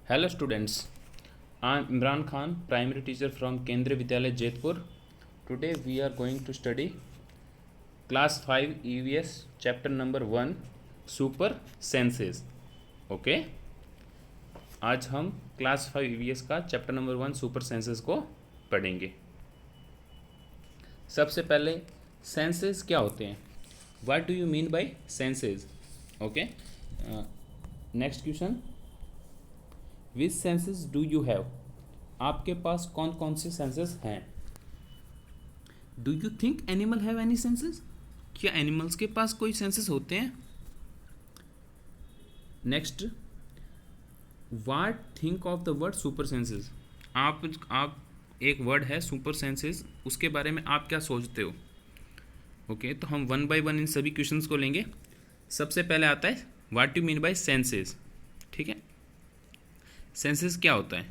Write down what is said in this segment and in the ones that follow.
Hello students, I am Imran Khan, primary teacher from Kendriya Vidyalaya Jetpur. Today we are going to study class 5 EVS chapter number 1 super senses. Okay? आज हम class 5 EVS का chapter number 1 super senses को पढ़ेंगे। सबसे पहले senses क्या होते हैं? What do you mean by senses? Okay, next question, which senses do you have? आपके पास कौन कौन से सेंसेस हैं? Do you think animal have any senses? क्या एनिमल्स के पास कोई सेंसेस होते हैं? Next, what think of the word super senses? आप एक वर्ड है सुपर सेंसेस, उसके बारे में आप क्या सोचते हो? ओके, तो हम वन बाय वन इन सभी क्वेश्चंस को लेंगे। सबसे पहले आता है what you mean by senses. ठीक है, सेंसेस क्या होता है?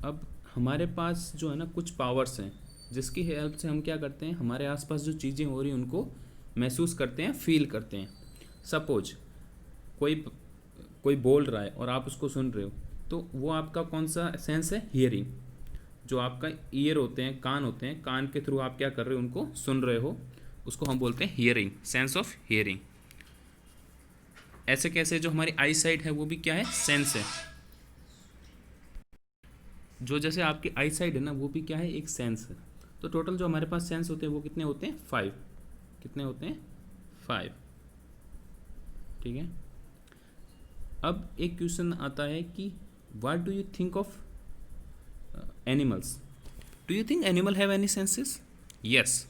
अब हमारे पास जो है ना कुछ पावर्स हैं जिसकी हेल्प से हम क्या करते हैं, हमारे आसपास जो चीज़ें हो रही हैं उनको महसूस करते हैं, फील करते हैं। सपोज कोई बोल रहा है और आप उसको सुन रहे हो, तो वो आपका कौन सा सेंस है? हियरिंग। जो आपका ईयर होते हैं, कान होते हैं, कान के थ्रू आप क्या कर रहे हो, उनको सुन रहे हो, उसको हम बोलते हैं हियरिंग, सेंस ऑफ हियरिंग। ऐसे कैसे जो हमारी आई साइट है वो भी क्या है? सेंस है। जो जैसे आपकी आई साइड है ना वो भी क्या है? एक सेंस है। तो टोटल जो हमारे पास सेंस होते हैं वो कितने होते हैं? 5। कितने होते हैं? 5। ठीक है, अब एक क्वेश्चन आता है कि what do you think of animals? Do you think animal have any senses? Yes,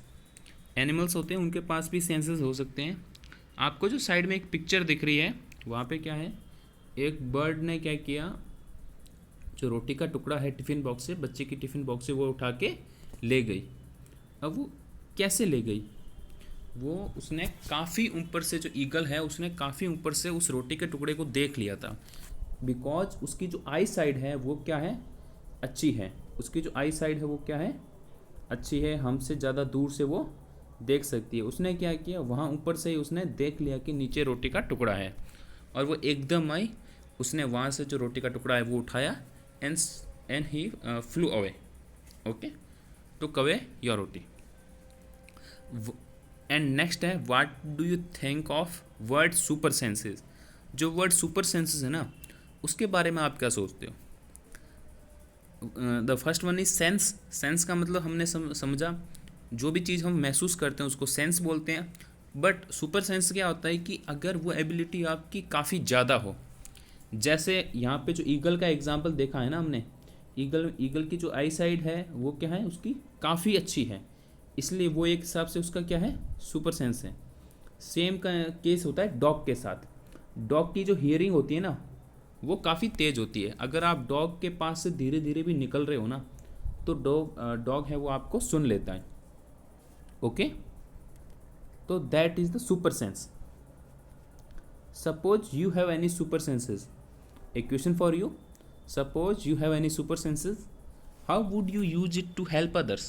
animals होते हैं, उनके पास भी सेंसेस हो सकते हैं। आपको जो साइड में एक पिक्चर दिख रही है वहाँ पे क्या है? एक बर्ड ने क्या किया, जो रोटी का टुकड़ा है टिफ़िन बॉक्स से, बच्चे की टिफ़िन बॉक्स से वो उठा के ले गई। अब वो कैसे ले गई? वो उसने काफ़ी ऊपर से, जो ईगल है उसने काफ़ी ऊपर से उस रोटी के टुकड़े को देख लिया था। बिकॉज उसकी जो आई साइड है वो क्या है? अच्छी है। उसकी जो आई साइड है वो क्या है? अच्छी है, हमसे ज़्यादा दूर से वो देख सकती है। उसने क्या किया, वहाँ ऊपर से ही उसने देख लिया कि नीचे रोटी का टुकड़ा है, और वो एकदम आई, उसने वहाँ से जो रोटी का टुकड़ा है वो उठाया and he flew away. Okay, took away your roti. And next है what do you think of word super senses? जो वर्ड सुपर सेंसेस है ना उसके बारे में आप क्या सोचते हो? The first one is sense. Sense का मतलब हमने समझा, जो भी चीज़ हम महसूस करते हैं उसको सेंस बोलते हैं। बट सुपर सेंस क्या होता है कि अगर वो एबिलिटी आपकी काफ़ी ज़्यादा हो, जैसे यहाँ पे जो ईगल का एग्जांपल देखा है ना हमने, ईगल की जो आई साइड है वो क्या है? उसकी काफ़ी अच्छी है, इसलिए वो एक हिसाब से उसका क्या है? सुपर सेंस है। सेम का केस होता है डॉग के साथ। डॉग की जो हियरिंग होती है ना वो काफ़ी तेज़ होती है। अगर आप डॉग के पास से धीरे धीरे भी निकल रहे हो ना तो डॉग है वो आपको सुन लेता है। ओके, तो that is the super sense. Suppose you have any super senses. A question for you. Suppose you have any super senses. How would you use it to help others?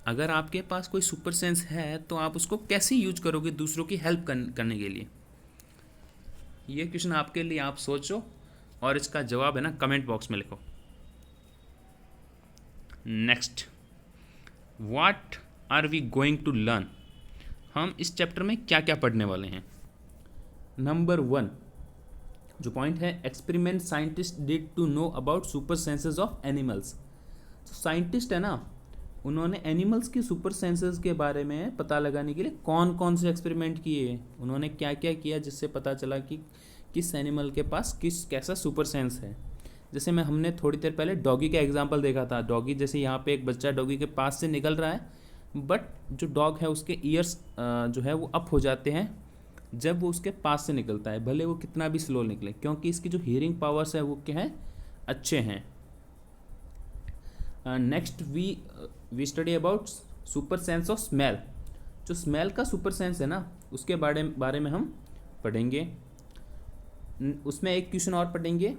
अगर आपके पास कोई super sense है तो आप उसको कैसे use करोगे दूसरों की हेल्प करने के लिए? ये क्वेश्चन आपके लिए, आप सोचो और इसका जवाब है ना कमेंट बॉक्स में लिखो। Next, what are we going to learn? हम इस चैप्टर में क्या क्या पढ़ने वाले हैं? नंबर 1 जो पॉइंट है, experiment scientist did to know about super senses of animals. जो साइंटिस्ट है ना उन्होंने एनिमल्स की सुपर सेंसेस के बारे में पता लगाने के लिए कौन कौन से एक्सपेरिमेंट किए, उन्होंने क्या क्या किया जिससे पता चला कि किस एनिमल के पास कैसा सुपर सेंस है। जैसे हमने थोड़ी देर पहले डॉगी का एग्जाम्पल देखा था। डॉगी, जैसे यहाँ पे एक बच्चा डॉगी के पास से निकल रहा है, बट जो डॉग है उसके ईयर्स जो है वो अप हो जाते हैं जब वो उसके पास से निकलता है, भले वो कितना भी स्लो निकले, क्योंकि इसकी जो हियरिंग पावर्स है वो क्या है? अच्छे हैं। Next we study about super sense of smell. जो स्मेल का सुपर सेंस है ना उसके बारे में हम पढ़ेंगे। उसमें एक क्वेश्चन और पढ़ेंगे,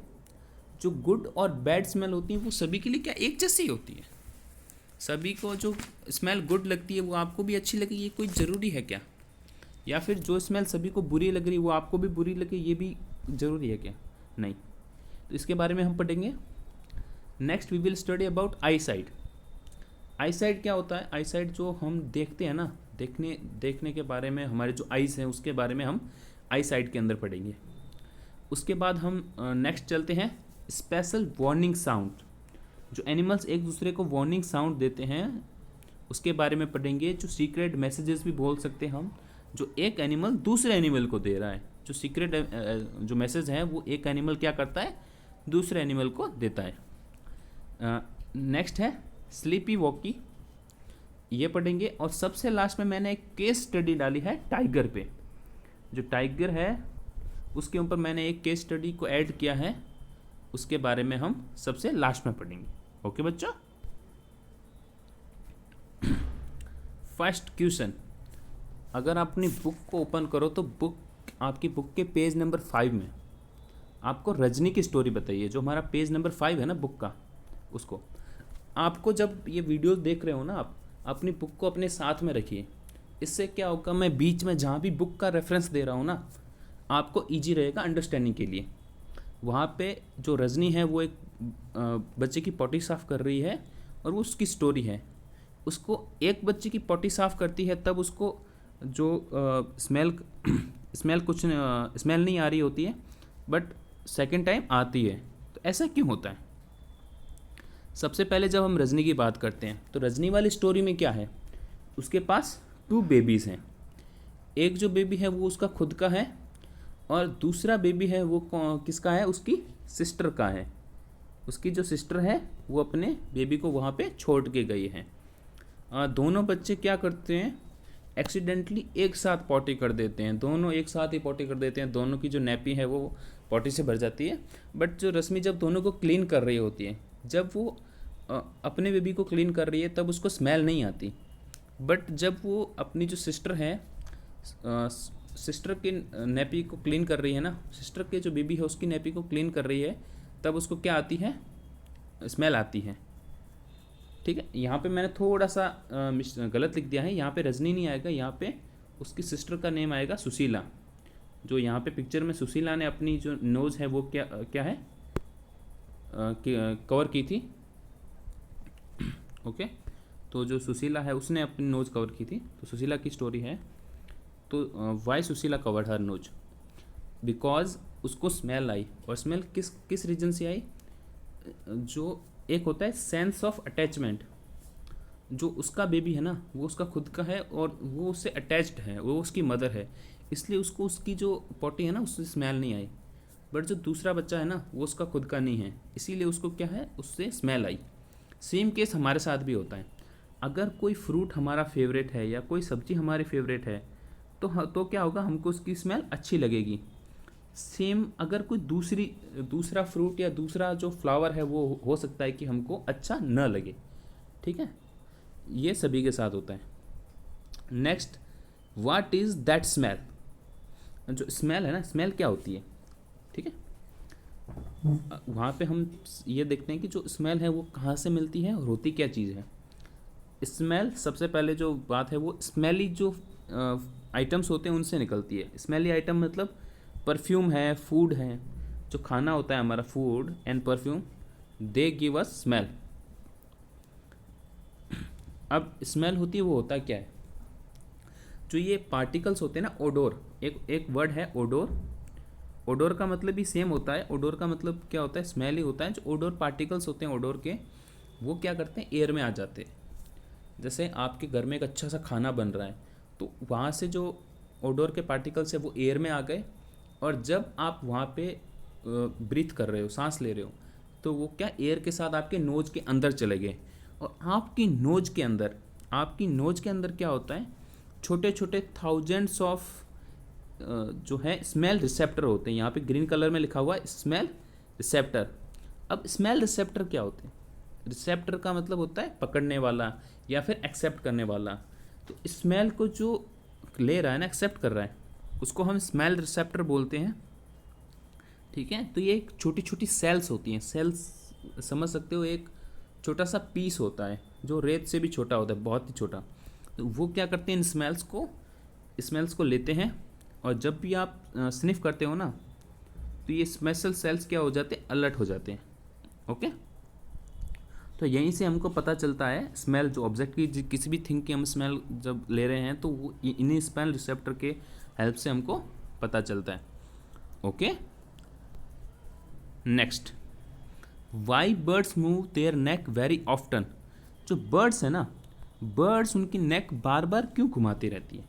जो गुड और बैड स्मेल होती है वो सभी के लिए क्या एक जैसी होती है? सभी को जो स्मेल गुड लगती है वो आपको भी अच्छी लगे, ये कोई ज़रूरी है क्या? या फिर जो स्मेल सभी को बुरी लग रही वो आपको भी बुरी लगे, ये भी ज़रूरी है क्या? नहीं। तो इसके बारे में हम पढ़ेंगे। Next we will study about eyesight. Eyesight क्या होता है? आई साइट जो हम देखते हैं ना, देखने के बारे में, हमारे जो आइज़ हैं उसके बारे में हम आई साइट के अंदर पढ़ेंगे। उसके बाद हम नेक्स्ट चलते हैं स्पेशल वार्निंग साउंड। जो एनिमल्स एक दूसरे को वार्निंग साउंड देते हैं उसके बारे में पढ़ेंगे। जो सीक्रेट मैसेजेस भी बोल सकते हैं हम, जो एक एनिमल दूसरे एनिमल को दे रहा है। जो सीक्रेट जो मैसेज है वो एक एनिमल क्या करता है, दूसरे एनिमल को देता है। नेक्स्ट है स्लीपी वॉकी, ये पढ़ेंगे। और सबसे लास्ट में मैंने एक केस स्टडी डाली है टाइगर पे। जो टाइगर है उसके ऊपर मैंने एक केस स्टडी को ऐड किया है, उसके बारे में हम सबसे लास्ट में पढ़ेंगे। ओके बच्चों। फर्स्ट क्वेश्चन, अगर आप अपनी बुक को ओपन करो तो आपकी बुक के पेज नंबर 5 में आपको रजनी की स्टोरी बताइए। जो हमारा पेज नंबर 5 है ना बुक का, उसको आपको जब ये वीडियो देख रहे हो ना, आप अपनी बुक को अपने साथ में रखिए। इससे क्या होगा, मैं बीच में जहाँ भी बुक का रेफरेंस दे रहा हूँ ना, आपको ईजी रहेगा अंडरस्टैंडिंग के लिए। वहाँ पे जो रजनी है वो एक बच्चे की पॉटी साफ़ कर रही है और वो उसकी स्टोरी है। उसको एक बच्चे की पॉटी साफ़ करती है तब उसको जो स्मेल कुछ स्मेल नहीं आ रही होती है, बट सेकंड टाइम आती है। तो ऐसा क्यों होता है? सबसे पहले जब हम रजनी की बात करते हैं तो रजनी वाली स्टोरी में क्या है, उसके पास 2 बेबीज़ हैं। एक जो बेबी है वो उसका खुद का है और दूसरा बेबी है वो किसका है, उसकी सिस्टर का है। उसकी जो सिस्टर है वो अपने बेबी को वहाँ पे छोड़ के गई है। दोनों बच्चे क्या करते हैं, एक्सीडेंटली एक साथ पॉटी कर देते हैं। दोनों एक साथ ही पॉटी कर देते हैं। दोनों की जो नैपी है वो पॉटी से भर जाती है। बट जो रश्मि जब दोनों को क्लीन कर रही होती है, जब वो अपने बेबी को क्लीन कर रही है तब उसको स्मेल नहीं आती। बट जब वो अपनी जो सिस्टर है, सिस्टर के नैपी को क्लीन कर रही है ना, सिस्टर के जो बेबी है उसकी नैपी को क्लीन कर रही है, तब उसको क्या आती है, स्मेल आती है। ठीक है, यहाँ पे मैंने थोड़ा सा गलत लिख दिया है। यहाँ पे रजनी नहीं आएगा, यहाँ पे उसकी सिस्टर का नेम आएगा सुशीला। जो यहाँ पे पिक्चर में सुशीला ने अपनी जो नोज़ है वो क्या है कवर की थी। ओके, तो जो सुशीला है उसने अपनी नोज़ कवर की थी, तो सुशीला की स्टोरी है। तो why Sushila covered her nose, because उसको स्मेल आई। और स्मेल किस रीजन से आई, जो एक होता है सेंस ऑफ अटैचमेंट। जो उसका बेबी है ना वो उसका खुद का है और वो उससे अटैच्ड है, वो उसकी मदर है, इसलिए उसको उसकी जो पॉटी है ना उससे स्मेल नहीं आई। बट जो दूसरा बच्चा है ना वो उसका खुद का नहीं है, इसीलिए उसको क्या है, उससे स्मेल आई। सेम केस हमारे साथ भी होता है। अगर कोई फ्रूट हमारा फेवरेट है या कोई सब्ज़ी हमारी फेवरेट है तो क्या होगा, हमको उसकी स्मेल अच्छी लगेगी। सेम अगर कोई दूसरा फ्रूट या दूसरा जो फ्लावर है वो हो सकता है कि हमको अच्छा न लगे। ठीक है, ये सभी के साथ होता है। Next, what is that smell. जो स्मेल है ना, स्मेल क्या होती है, ठीक है, वहाँ पे हम ये देखते हैं कि जो स्मेल है वो कहाँ से मिलती है और होती क्या चीज़ है। स्मेल सबसे पहले जो बात है वो स्मेली जो आइटम्स होते हैं उनसे निकलती है। स्मेली आइटम मतलब परफ्यूम है, फूड है, जो खाना होता है हमारा, food and perfume, they give us smell. अब स्मेल होती है वो होता क्या है, जो ये पार्टिकल्स होते हैं ना, ओडोर, एक वर्ड है ओडोर। ओडोर का मतलब भी सेम होता है। ओडोर का मतलब क्या होता है, स्मेल ही होता है। जो ओडोर पार्टिकल्स होते हैं ओडोर के, वो क्या करते हैं, एयर में आ जाते हैं। जैसे आपके घर में एक अच्छा सा खाना बन रहा है तो वहाँ से जो ओडोर के पार्टिकल्स है वो एयर में आ गए, और जब आप वहाँ पे ब्रीथ कर रहे हो, सांस ले रहे हो, तो वो क्या एयर के साथ आपके नोज के अंदर चले गए। और आपकी नोज के अंदर क्या होता है, छोटे छोटे थाउजेंड्स ऑफ जो है स्मेल रिसेप्टर होते हैं। यहाँ पे ग्रीन कलर में लिखा हुआ है स्मेल रिसेप्टर। अब स्मेल रिसेप्टर क्या होते हैं, रिसेप्टर का मतलब होता है पकड़ने वाला या फिर एक्सेप्ट करने वाला। तो स्मेल को जो ले रहा है ना, एक्सेप्ट कर रहा है, उसको हम स्मेल रिसेप्टर बोलते हैं। ठीक है, तो ये एक छोटी छोटी सेल्स होती हैं। सेल्स समझ सकते हो, एक छोटा सा पीस होता है जो रेत से भी छोटा होता है, बहुत ही छोटा। तो वो क्या करते हैं, इन स्मेल्स को लेते हैं, और जब भी आप स्निफ करते हो ना तो ये स्पेशल सेल्स क्या हो जाते हैं, अलर्ट हो जाते हैं। ओके, तो यहीं से हमको पता चलता है स्मेल, जो ऑब्जेक्ट की किसी भी थिंग की हम स्मेल जब ले रहे हैं तो वो इन्हीं स्मेल रिसेप्टर के हेल्प से हमको पता चलता है। Okay, next, why birds move their neck very often. जो बर्ड्स है ना, बर्ड्स उनकी नेक बार बार क्यों घुमाती रहती है?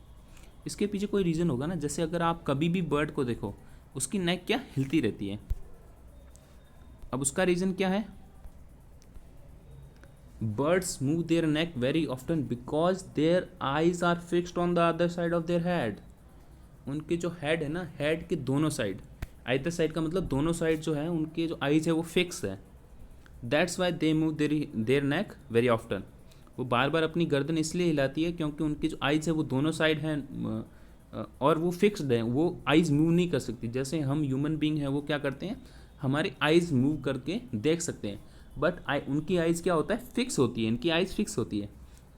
इसके पीछे कोई रीज़न होगा ना। जैसे अगर आप कभी भी बर्ड को देखो, उसकी नेक क्या हिलती रहती है। अब उसका रीज़न क्या है? Birds move their neck very often because their eyes are fixed on the other side of their head. उनके जो हेड है ना, हेड के दोनों साइड, आइदर साइड का मतलब दोनों साइड जो है उनके जो आईज है वो फिक्स है। That's why they move their neck very often. वो बार बार अपनी गर्दन इसलिए हिलाती है क्योंकि उनकी जो आइज है वो दोनों साइड हैं और वो फिक्स्ड है, वो आइज़ मूव नहीं कर सकती। जैसे हम ह्यूमन बींग हैं वो क्या करते हैं, हमारी आइज़ मूव करके देख सकते हैं, बट उनकी आइज़ क्या होता है, फिक्स होती है। इनकी आइज़ फिक्स होती है,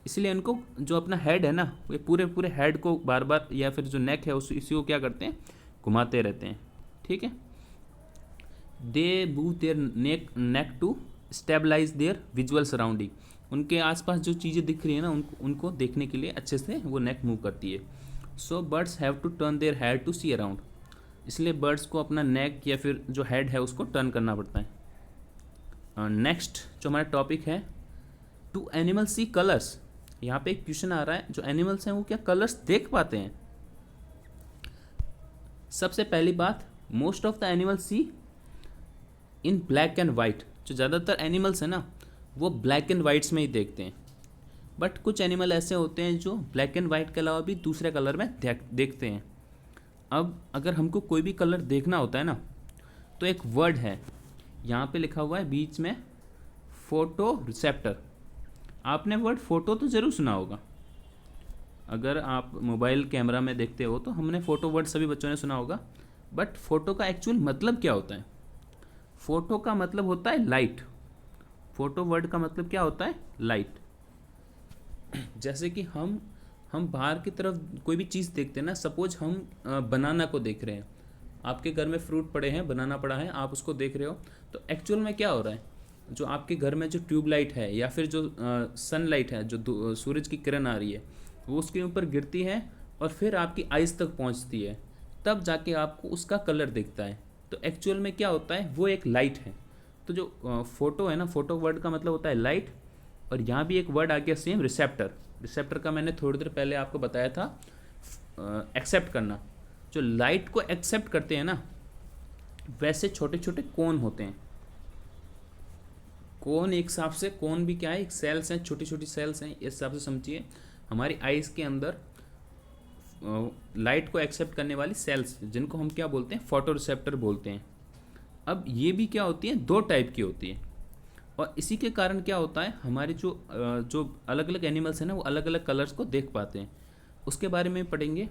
इसलिए इनको जो अपना हेड है ना, ये पूरे पूरे हेड को बार बार, या फिर जो नेक है उस इसी को क्या करते हैं, घुमाते रहते हैं। ठीक है, they move their neck to stabilize their visual surrounding. उनके आसपास जो चीज़ें दिख रही है ना, उनको देखने के लिए अच्छे से वो नेक मूव करती है। So birds have to turn their head to see around. इसलिए बर्ड्स को अपना नेक या फिर जो हेड है उसको टर्न करना पड़ता है। नेक्स्ट जो हमारा टॉपिक है, टू एनिमल सी कलर्स। यहाँ पे एक क्वेश्चन आ रहा है, जो एनिमल्स हैं वो क्या कलर्स देख पाते हैं? सबसे पहली बात, most of the animals see in black and white. जो ज़्यादातर एनिमल्स हैं ना वो ब्लैक एंड वाइट्स में ही देखते हैं, बट कुछ एनिमल ऐसे होते हैं जो ब्लैक एंड वाइट के अलावा भी दूसरे कलर में देखते हैं। अब अगर हमको कोई भी कलर देखना होता है ना, तो एक वर्ड है यहाँ पे लिखा हुआ है बीच में, फोटो रिसेप्टर। आपने वर्ड फोटो तो ज़रूर सुना होगा, अगर आप मोबाइल कैमरा में देखते हो तो हमने फ़ोटो वर्ड सभी बच्चों ने सुना होगा। बट फ़ोटो का एक्चुअल मतलब क्या होता है? फ़ोटो का मतलब होता है लाइट। फ़ोटो वर्ड का मतलब क्या होता है? लाइट। जैसे कि हम बाहर की तरफ कोई भी चीज़ देखते हैं ना, सपोज हम बनाना को देख रहे हैं, आपके घर में फ्रूट पड़े हैं, बनाना पड़ा है, आप उसको देख रहे हो, तो एक्चुअल में क्या हो रहा है, जो आपके घर में जो ट्यूबलाइट है या फिर जो सनलाइट है, जो सूरज की किरण आ रही है, वो उसके ऊपर गिरती है और फिर आपकी आइज़ तक पहुंचती है, तब जाके आपको उसका कलर दिखता है। तो एक्चुअल में क्या होता है, वो एक लाइट है। तो जो फ़ोटो है ना, फ़ोटो वर्ड का मतलब होता है लाइट। और यहाँ भी एक वर्ड आ गया सेम, रिसेप्टर। रिसेप्टर का मैंने थोड़ी देर पहले आपको बताया था, एक्सेप्ट करना। जो लाइट को एक्सेप्ट करते हैं ना, वैसे छोटे छोटे कोन होते हैं। कोन एक हिसाब से, कोन भी क्या है, एक सेल्स हैं, छोटी छोटी सेल्स हैं, इस हिसाब से समझिए। हमारी आइज़ के अंदर लाइट को एक्सेप्ट करने वाली सेल्स, जिनको हम क्या बोलते हैं, फोटो रिसेप्टर बोलते हैं। अब ये भी क्या होती है, दो टाइप की होती है। और इसी के कारण क्या होता है, हमारे जो अलग अलग एनिमल्स हैं ना, वो अलग अलग कलर्स को देख पाते हैं। उसके बारे में पढ़ेंगे।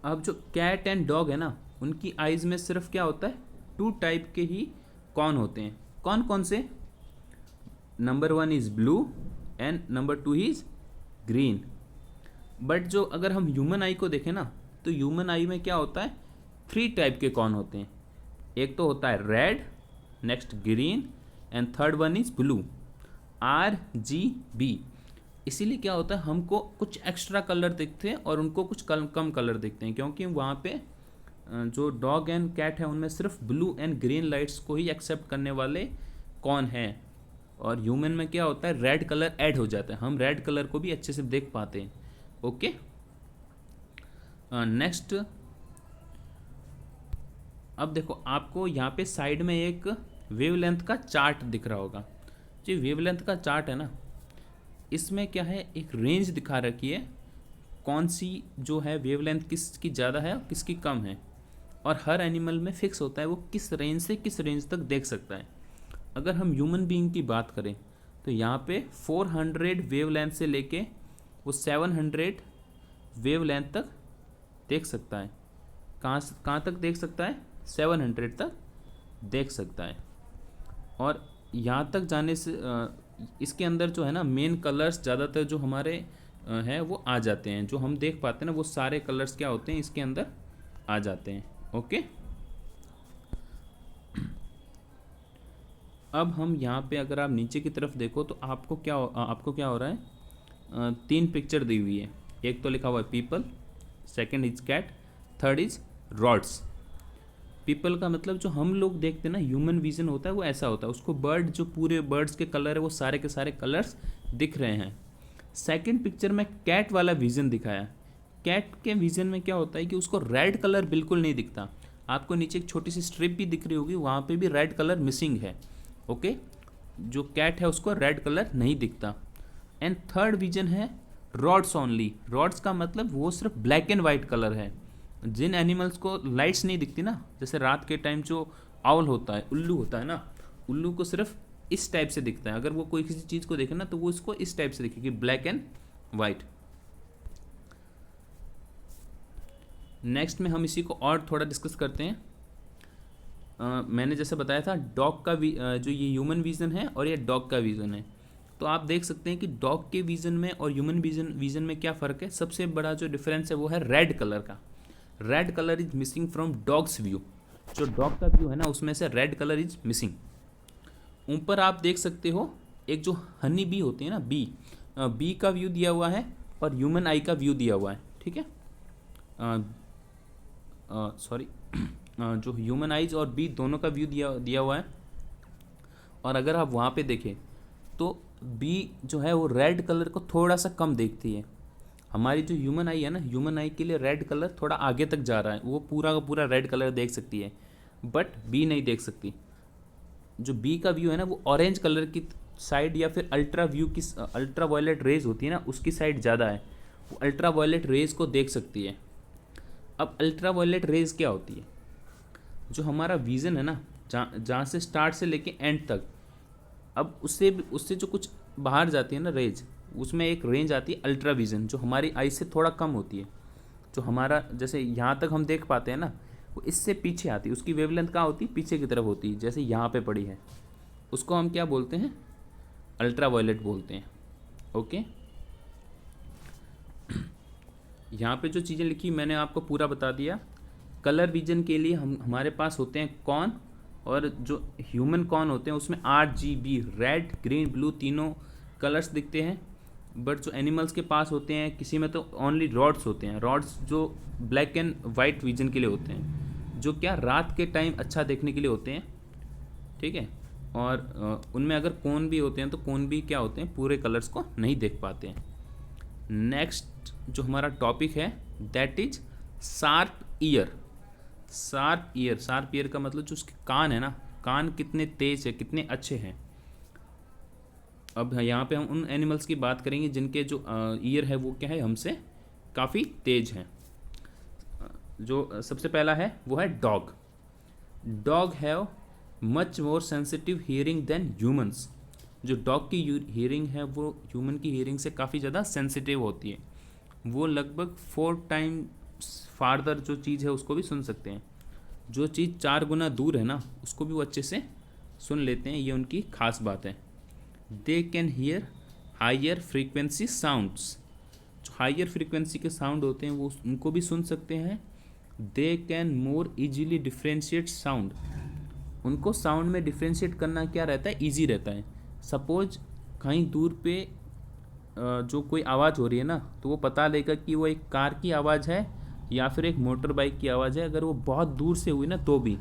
अब जो कैट एंड डॉग है ना, उनकी आइज़ में सिर्फ क्या होता है, टू टाइप के ही कौन होते हैं। कौन कौन से? Number 1 is blue and number 2 is green. But जो अगर हम ह्यूमन आई को देखें ना, तो ह्यूमन आई में क्या होता है, 3 टाइप के कौन होते हैं। एक तो होता है red, next green and third one is blue, RGB। इसीलिए क्या होता है, हमको कुछ एक्स्ट्रा कलर दिखते हैं और उनको कुछ कम कलर दिखते हैं, क्योंकि वहाँ पे जो डॉग एंड कैट है उनमें सिर्फ ब्लू एंड ग्रीन लाइट्स को ही एक्सेप्ट करने वाले कौन हैं। और ह्यूमन में क्या होता है, रेड कलर ऐड हो जाता है, हम रेड कलर को भी अच्छे से देख पाते हैं। Okay, next. अब देखो, आपको यहाँ पे साइड में एक वेवलेंथ का चार्ट दिख रहा होगा। जो वेवलेंथ का चार्ट है ना, इसमें क्या है, एक रेंज दिखा रखी है, कौन सी जो है वेवलेंथ किसकी ज़्यादा है और किसकी कम है। और हर एनिमल में फिक्स होता है वो किस रेंज से किस रेंज तक देख सकता है। अगर हम ह्यूमन बीइंग की बात करें तो यहाँ पे 400 वेवलेंथ से लेके वो 700 वेवलेंथ तक देख सकता है। कहाँ तक देख सकता है, 700 तक देख सकता है। और यहाँ तक जाने से इसके अंदर जो है ना, मेन कलर्स ज़्यादातर जो हमारे हैं वो आ जाते हैं, जो हम देख पाते हैं ना, वो सारे कलर्स क्या होते हैं, इसके अंदर आ जाते हैं। ओके, अब हम यहाँ पे अगर आप नीचे की तरफ देखो तो आपको क्या हो रहा है, 3 पिक्चर दी हुई है। एक तो लिखा हुआ है people, second is cat, third is rods. People का मतलब जो हम लोग देखते हैं ना, ह्यूमन विजन होता है वो ऐसा होता है, उसको बर्ड, जो पूरे बर्ड्स के कलर है वो सारे के सारे कलर्स दिख रहे हैं। सेकंड पिक्चर में कैट वाला विजन दिखाया। कैट के विजन में क्या होता है कि उसको रेड कलर बिल्कुल नहीं दिखता। आपको नीचे एक छोटी सी स्ट्रिप भी दिख रही होगी, वहाँ पे भी रेड कलर मिसिंग है। ओके, जो कैट है उसको रेड कलर नहीं दिखता। एंड थर्ड विजन है रॉड्स ओनली। रॉड्स का मतलब वो सिर्फ ब्लैक एंड वाइट कलर है। जिन एनिमल्स को लाइट्स नहीं दिखती ना, जैसे रात के टाइम जो आउल होता है, उल्लू होता है ना, उल्लू को सिर्फ इस टाइप से दिखता है। अगर वो कोई किसी चीज़ को देखे ना तो वो इसको इस टाइप से दिखेगी, ब्लैक एंड वाइट। नेक्स्ट में हम इसी को और थोड़ा डिस्कस करते हैं। मैंने जैसे बताया था डॉग का जो ये ह्यूमन विज़न है और ये डॉग का विज़न है। तो आप देख सकते हैं कि डॉग के विज़न में और ह्यूमन विज़न में क्या फ़र्क है। सबसे बड़ा जो डिफरेंस है वो है रेड कलर का। Red colour is missing from dogs view. जो डॉग का व्यू है ना उसमें से रेड कलर इज मिसिंग। ऊपर आप देख सकते हो एक जो हनी बी होती है ना, बी का व्यू दिया हुआ है और ह्यूमन आई का व्यू दिया हुआ है। ठीक है, सॉरी जो ह्यूमन आइज और बी दोनों का व्यू दिया हुआ है। और अगर आप वहाँ पे देखें तो बी जो है वो रेड कलर को थोड़ा सा कम देखती है। हमारी जो ह्यूमन आई है ना, ह्यूमन आई के लिए रेड कलर थोड़ा आगे तक जा रहा है, वो पूरा का पूरा रेड कलर देख सकती है, बट बी नहीं देख सकती। जो बी का व्यू है ना वो ऑरेंज कलर की साइड या फिर अल्ट्रा वायलेट रेज होती है ना उसकी साइड ज़्यादा है, वो अल्ट्रा वायलेट रेज को देख सकती है। अब अल्ट्रा वायलेट रेज क्या होती है, जो हमारा विज़न है ना, जहाँ से स्टार्ट से लेके एंड तक, अब उससे जो कुछ बाहर जाती है ना रेज, उसमें एक रेंज आती है अल्ट्रा विज़न, जो हमारी आई से थोड़ा कम होती है। जो हमारा जैसे यहाँ तक हम देख पाते हैं ना, वो इससे पीछे आती है, उसकी वेवलेंथ कहाँ होती है, पीछे की तरफ होती है, जैसे यहाँ पे पड़ी है। उसको हम क्या बोलते हैं, अल्ट्रा वायलेट बोलते हैं। ओके, यहाँ पे जो चीज़ें लिखी मैंने आपको पूरा बता दिया। कलर विजन के लिए हमारे पास होते हैं कॉन, और जो ह्यूमन कॉन होते हैं उसमें RGB, रेड ग्रीन ब्लू तीनों कलर्स दिखते हैं। बट जो एनिमल्स के पास होते हैं किसी में तो ओनली रॉड्स होते हैं। रॉड्स जो ब्लैक एंड वाइट विजन के लिए होते हैं, जो क्या रात के टाइम अच्छा देखने के लिए होते हैं। ठीक है, और उनमें अगर कोन भी होते हैं तो कोन भी क्या होते हैं, पूरे कलर्स को नहीं देख पाते हैं। नेक्स्ट जो हमारा टॉपिक है that is sharp year. Sharp year का मतलब जो उसके कान है ना, कान कितने तेज है, कितने अच्छे हैं। अब यहाँ पे हम उन एनिमल्स की बात करेंगे जिनके जो ईयर है वो क्या है, हमसे काफ़ी तेज हैं। जो सबसे पहला है वो है dog. Dog have much more sensitive hearing then humans. जो डॉग की हियरिंग है वो ह्यूमन की हियरिंग से काफ़ी ज़्यादा सेंसिटिव होती है। वो लगभग 4 टाइम फार्दर जो चीज़ है उसको भी सुन सकते हैं। जो चीज़ 4 गुना दूर है ना उसको भी वो अच्छे से सुन लेते हैं, ये उनकी खास बात है। They can hear higher frequency sounds. जो हायर फ्रीक्वेंसी के साउंड होते हैं वो उनको भी सुन सकते हैं। They can more easily differentiate sound. उनको साउंड में डिफ्रेंशिएट करना क्या रहता है, ईजी रहता है। सपोज कहीं दूर पे जो कोई आवाज़ हो रही है ना तो वो पता लेगा कि वो एक कार की आवाज़ है या फिर एक मोटर बाइक की आवाज़ है। अगर वो बहुत दूर से हुई ना तो भी,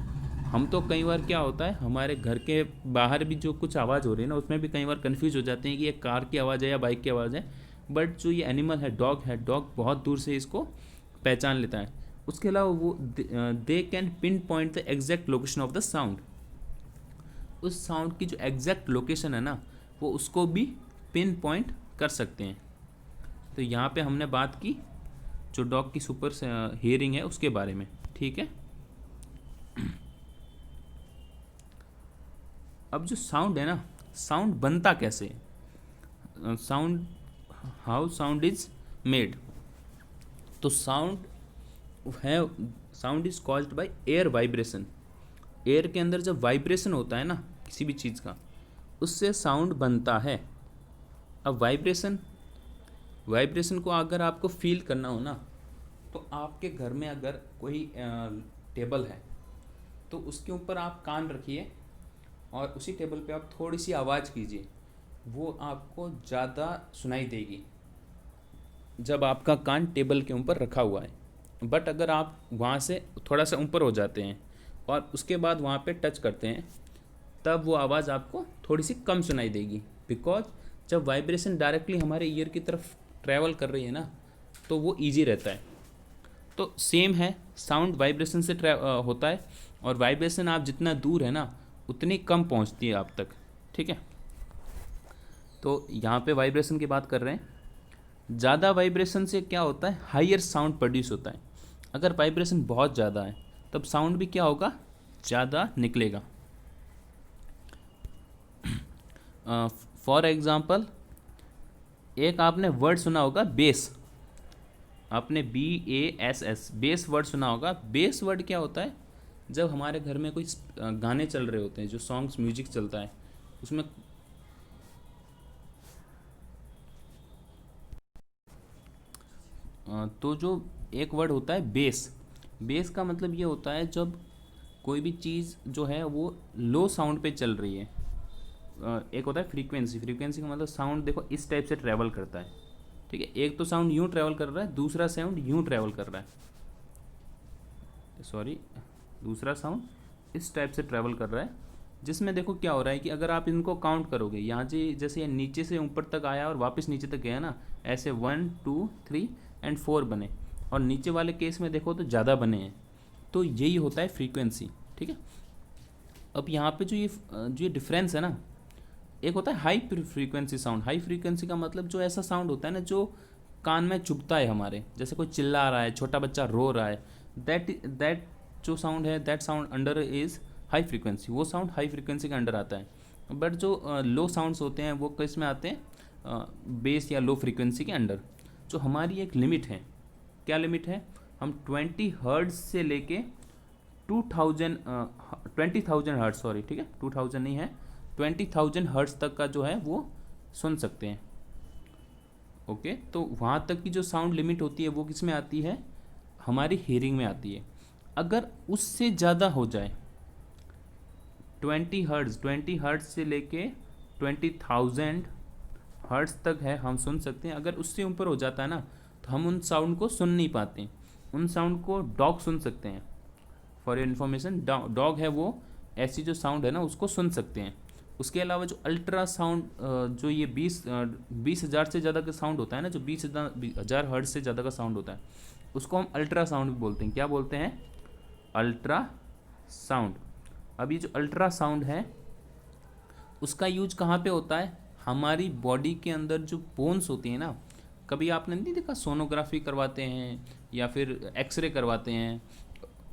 हम तो कई बार क्या होता है हमारे घर के बाहर भी जो कुछ आवाज़ हो रही है ना उसमें भी कई बार कंफ्यूज हो जाते हैं कि ये कार की आवाज़ है या बाइक की आवाज़ है। बट जो ये एनिमल है डॉग बहुत दूर से इसको पहचान लेता है। उसके अलावा वो they can pin point the exact location of the sound. उस साउंड की जो एग्जैक्ट लोकेशन है ना वो उसको भी पिन पॉइंट कर सकते हैं। तो यहाँ पे हमने बात की जो डॉग की सुपर हियरिंग है उसके बारे में। ठीक है, अब जो साउंड है ना, साउंड बनता कैसे, sound, how sound is made. तो sound is caused by air vibration. Air के अंदर जब वाइब्रेशन होता है ना किसी भी चीज़ का, उससे साउंड बनता है। अब वाइब्रेशन को अगर आपको फील करना हो ना तो आपके घर में अगर कोई टेबल है तो उसके ऊपर आप कान रखिए और उसी टेबल पे आप थोड़ी सी आवाज़ कीजिए, वो आपको ज़्यादा सुनाई देगी जब आपका कान टेबल के ऊपर रखा हुआ है। बट अगर आप वहाँ से थोड़ा सा ऊपर हो जाते हैं और उसके बाद वहाँ पे टच करते हैं, तब वो आवाज़ आपको थोड़ी सी कम सुनाई देगी, बिकॉज जब वाइब्रेशन डायरेक्टली हमारे ईयर की तरफ ट्रैवल कर रही है ना, तो वो ईजी रहता है। तो सेम है, साउंड वाइब्रेशन से होता है, और वाइब्रेशन आप जितना दूर है ना उतनी कम पहुंचती है आप तक, ठीक है। तो यहाँ पे वाइब्रेशन की बात कर रहे हैं। ज़्यादा वाइब्रेशन से क्या होता है, हायर साउंड प्रोड्यूस होता है। अगर वाइब्रेशन बहुत ज़्यादा है तब साउंड भी क्या होगा, ज़्यादा निकलेगा। फॉर एग्ज़ाम्पल, एक आपने वर्ड सुना होगा बेस, आपने BASS बेस वर्ड सुना होगा। बेस वर्ड क्या होता है, जब हमारे घर में कोई गाने चल रहे होते हैं, जो सॉन्ग्स म्यूजिक चलता है उसमें तो जो एक वर्ड होता है बेस, बेस का मतलब ये होता है जब कोई भी चीज़ जो है वो लो साउंड पे चल रही है। एक होता है फ्रीक्वेंसी, फ्रीक्वेंसी का मतलब साउंड देखो इस टाइप से ट्रैवल करता है, ठीक है। एक तो साउंड यूँ ट्रैवल कर रहा है, दूसरा साउंड यूँ ट्रैवल कर रहा है, सॉरी, दूसरा साउंड इस टाइप से ट्रैवल कर रहा है। जिसमें देखो क्या हो रहा है कि अगर आप इनको काउंट करोगे, यहाँ से जैसे ये नीचे से ऊपर तक आया और वापस नीचे तक गया ना, ऐसे 1 2 3 एंड 4 बने, और नीचे वाले केस में देखो तो ज़्यादा बने हैं। तो यही होता है फ्रीक्वेंसी, ठीक है। अब यहाँ पे जो ये डिफरेंस है ना, एक होता है high frequency sound. High frequency का मतलब जो ऐसा साउंड होता है ना जो कान में चुभता है हमारे, जैसे कोई चिल्ला रहा है, छोटा बच्चा रो रहा है, दैट जो साउंड है, that sound under is high frequency, वो साउंड हाई फ्रीक्वेंसी के अंडर आता है। बट जो लो साउंड्स होते हैं वो किस में आते हैं, बेस या लो फ्रीक्वेंसी के अंडर। जो हमारी एक लिमिट है, क्या लिमिट है, हम 20 हर्ट्ज से लेके 20,000 हर्ट्ज, सॉरी ठीक है 2000 नहीं है, 20,000 हर्ट्ज तक का जो है वो सुन सकते हैं। ओके, तो वहाँ तक की जो साउंड लिमिट होती है वो किस में आती है, हमारी हियरिंग में आती है। अगर उससे ज़्यादा हो जाए, 20 हर्ट्ज से लेके 20,000 हर्ट्ज तक है हम सुन सकते हैं। अगर उससे ऊपर हो जाता है ना तो हम उन साउंड को सुन नहीं पाते। उन साउंड को डॉग सुन सकते हैं। फॉर योर इन्फॉर्मेशन, डॉग है वो ऐसी जो साउंड है ना उसको सुन सकते हैं। उसके अलावा जो अल्ट्रा साउंड, जो ये 20,000 से ज़्यादा का साउंड होता है ना, जो 20,000 हर्ट्ज से ज़्यादा का साउंड होता है, उसको हम अल्ट्रा साउंड भी बोलते हैं। क्या बोलते हैं, अल्ट्रा साउंड। अब ये जो अल्ट्रा साउंड है उसका यूज कहाँ पे होता है, हमारी बॉडी के अंदर जो बोन्स होती हैं ना, कभी आपने नहीं देखा सोनोग्राफी करवाते हैं या फिर एक्सरे करवाते हैं,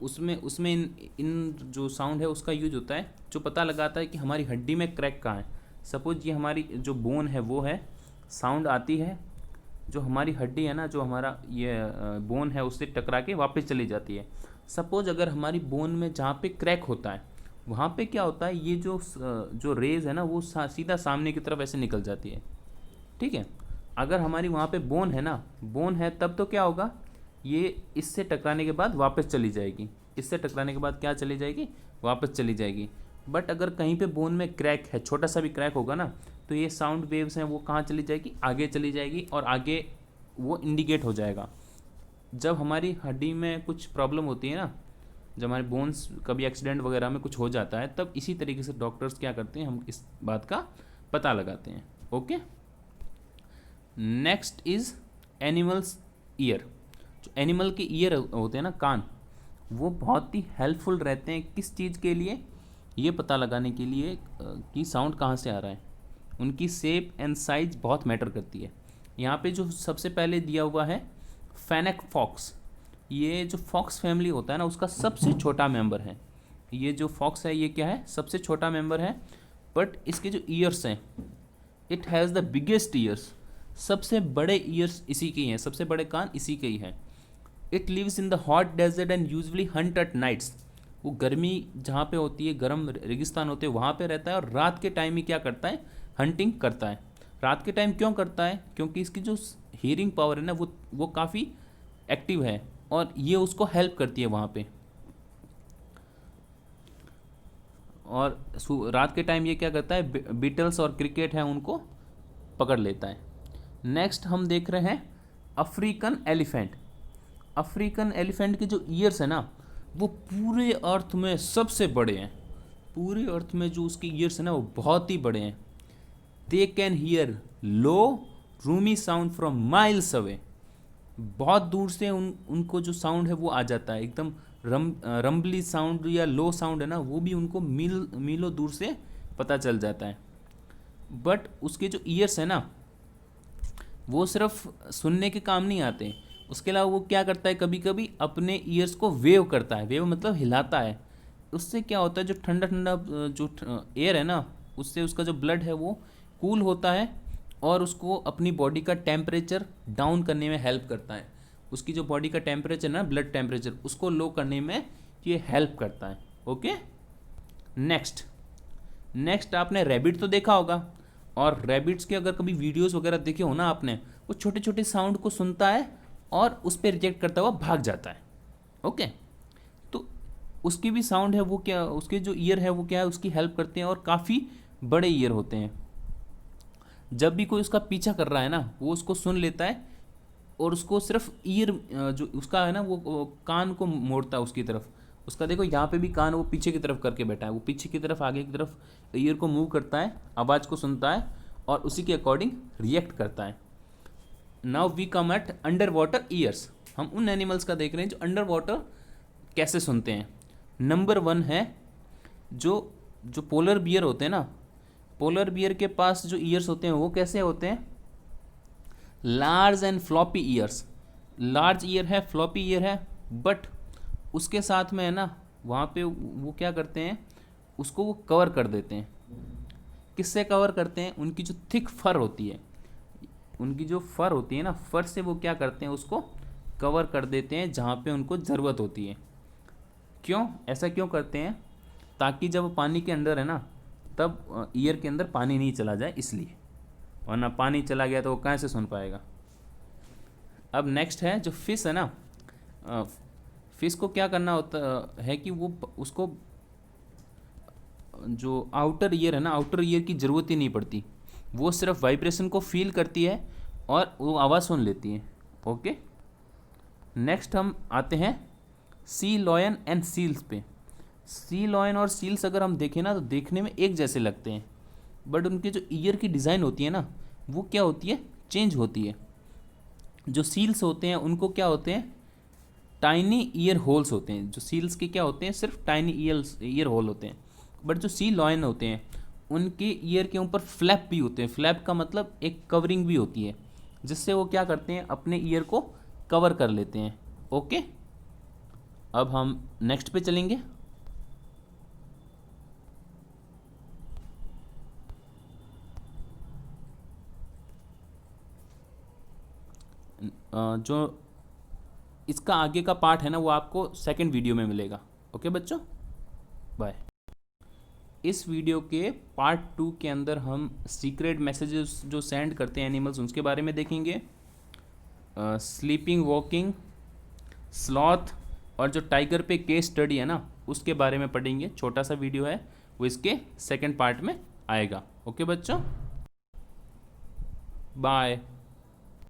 उसमें उसमें इन जो साउंड है उसका यूज होता है, जो पता लगाता है कि हमारी हड्डी में क्रैक कहाँ है। सपोज ये हमारी जो बोन है वो है, साउंड आती है, जो हमारी हड्डी है ना, जो हमारा ये बोन है उससे टकरा के वापस चली जाती है। सपोज अगर हमारी बोन में जहाँ पे क्रैक होता है वहाँ पे क्या होता है, ये जो रेज है ना वो सीधा सामने की तरफ ऐसे निकल जाती है, ठीक है। अगर हमारी वहाँ पे बोन है ना, बोन है, तब तो क्या होगा, ये इससे टकराने के बाद वापस चली जाएगी, इससे टकराने के बाद क्या चली जाएगी, वापस चली जाएगी। बट अगर कहीं पे बोन में क्रैक है, छोटा सा भी क्रैक होगा ना, तो ये साउंड वेव्स हैं वो कहाँ चली जाएगी, आगे चली जाएगी, और आगे वो इंडिकेट हो जाएगा। जब हमारी हड्डी में कुछ प्रॉब्लम होती है ना, जब हमारे बोन्स कभी एक्सीडेंट वगैरह में कुछ हो जाता है, तब इसी तरीके से डॉक्टर्स क्या करते हैं, हम इस बात का पता लगाते हैं। Okay, next is animals year. जो एनिमल के ईयर होते हैं ना, कान, वो बहुत ही हेल्पफुल रहते हैं किस चीज़ के लिए, ये पता लगाने के लिए कि साउंड कहाँ से आ रहा है। उनकी शेप एंड साइज बहुत मैटर करती है। यहाँ पे जो सबसे पहले दिया हुआ है फेनेक फॉक्स, ये जो फॉक्स फैमिली होता है ना उसका सबसे छोटा मेंबर है। ये जो फॉक्स है ये क्या है, सबसे छोटा मेंबर है। बट इसके जो ईयर्स हैं, it has the biggest years, सबसे बड़े ईयर्स इसी के ही हैं, सबसे बड़े कान इसी के ही हैं। It lives in the hot desert and usually hunt at nights. वो गर्मी जहाँ पे होती है, गर्म रेगिस्तान होते हैं, वहाँ पे रहता है, और रात के टाइम ही क्या करता है, हंटिंग करता है। रात के टाइम क्यों करता है, क्योंकि इसकी जो हियरिंग पावर है ना वो काफ़ी एक्टिव है, और ये उसको हेल्प करती है वहाँ पे। और रात के टाइम ये क्या करता है, बीटल्स और क्रिकेट है उनको पकड़ लेता है। नेक्स्ट हम देख रहे हैं अफ्रीकन एलिफेंट। अफ्रीकन एलिफेंट के जो ईयर्स है ना वो पूरे अर्थ में सबसे बड़े हैं। पूरे अर्थ में जो उसके ईयर्स है ना वो बहुत ही बड़े हैं। They can here low Rumi sound from miles away. बहुत दूर से उनको जो साउंड है वो आ जाता है, एकदम रम्बली साउंड या लो साउंड है ना वो भी उनको मीलों दूर से पता चल जाता है। बट उसके जो ईयर्स है ना वो सिर्फ सुनने के काम नहीं आते, उसके अलावा वो क्या करता है, कभी कभी अपने ईयर्स को वेव करता है। वेव मतलब हिलाता है। उससे क्या होता है, जो ठंडा ठंडा जो एयर है ना उससे उसका जो ब्लड है वो कूल होता है और उसको अपनी बॉडी का टेम्परेचर डाउन करने में हेल्प करता है। उसकी जो बॉडी का टेम्परेचर ना, ब्लड टेम्परेचर, उसको लो करने में ये हेल्प करता है। ओके, नेक्स्ट आपने रैबिट तो देखा होगा, और रैबिट्स के अगर कभी वीडियोस वगैरह देखे हो ना आपने, वो छोटे छोटे साउंड को सुनता है और उस पर रिजेक्ट करता हुआ भाग जाता है। ओके, तो उसकी भी साउंड है वो क्या, उसके जो ईयर है वो क्या है, उसकी हेल्प करते हैं और काफ़ी बड़े ईयर होते हैं। जब भी कोई उसका पीछा कर रहा है ना वो उसको सुन लेता है और उसको सिर्फ ईयर जो उसका है ना वो कान को मोड़ता है उसकी तरफ। उसका देखो यहाँ पे भी कान वो पीछे की तरफ करके बैठा है, वो पीछे की तरफ आगे की तरफ ईयर को मूव करता है, आवाज़ को सुनता है और उसी के अकॉर्डिंग रिएक्ट करता है। Now we come at underwater ears. हम उन एनिमल्स का देख रहे हैं जो अंडर वाटर कैसे सुनते हैं। नंबर 1 है जो जो पोलर बियर होते हैं ना, पोलर बियर के पास जो ईयर्स होते हैं वो कैसे होते हैं, large and floppy years. Large year है, फ्लॉपी ईयर है, बट उसके साथ में है ना वहाँ पे वो क्या करते हैं, उसको वो कवर कर देते हैं। किससे कवर करते हैं, उनकी जो थिक फर होती है, उनकी जो फर होती है ना, फर से वो क्या करते हैं, उसको कवर कर देते हैं जहाँ पे उनको ज़रूरत होती है। क्यों, ऐसा क्यों करते हैं, ताकि जब वो पानी के अंदर है ना तब ईयर के अंदर पानी नहीं चला जाए इसलिए, वरना पानी चला गया तो वो कहाँ से सुन पाएगा। अब नेक्स्ट है जो फिश है ना, फिश को क्या करना होता है कि वो उसको जो आउटर ईयर है ना, आउटर ईयर की ज़रूरत ही नहीं पड़ती, वो सिर्फ वाइब्रेशन को फील करती है और वो आवाज़ सुन लेती है। ओके, नेक्स्ट हम आते हैं सी लॉयन एंड सील्स पे। सी लॉयन और सील्स अगर हम देखें ना तो देखने में एक जैसे लगते हैं, बट उनके जो ईयर की डिज़ाइन होती है ना वो क्या होती है, चेंज होती है। जो सील्स होते हैं उनको क्या होते हैं, टाइनी ईयर होल्स होते हैं। जो सील्स के क्या होते हैं, सिर्फ टाइनी ईयर होल होते हैं। बट जो सी लॉयन होते हैं उनके ईयर के ऊपर फ्लैप भी होते हैं। फ्लैप का मतलब एक कवरिंग भी होती है, जिससे वो क्या करते हैं, अपने ईयर को कवर कर लेते हैं। ओके, अब हम नेक्स्ट पे चलेंगे। जो इसका आगे का पार्ट है ना वो आपको सेकंड वीडियो में मिलेगा। ओके बच्चों, बाय। इस वीडियो के पार्ट 2 के अंदर हम सीक्रेट मैसेजेस जो सेंड करते हैं एनिमल्स उसके बारे में देखेंगे। स्लीपिंग, वॉकिंग, स्लॉथ और जो टाइगर पे केस स्टडी है ना उसके बारे में पढ़ेंगे। छोटा सा वीडियो है, वो इसके सेकंड पार्ट में आएगा। ओके बच्चों, बाय।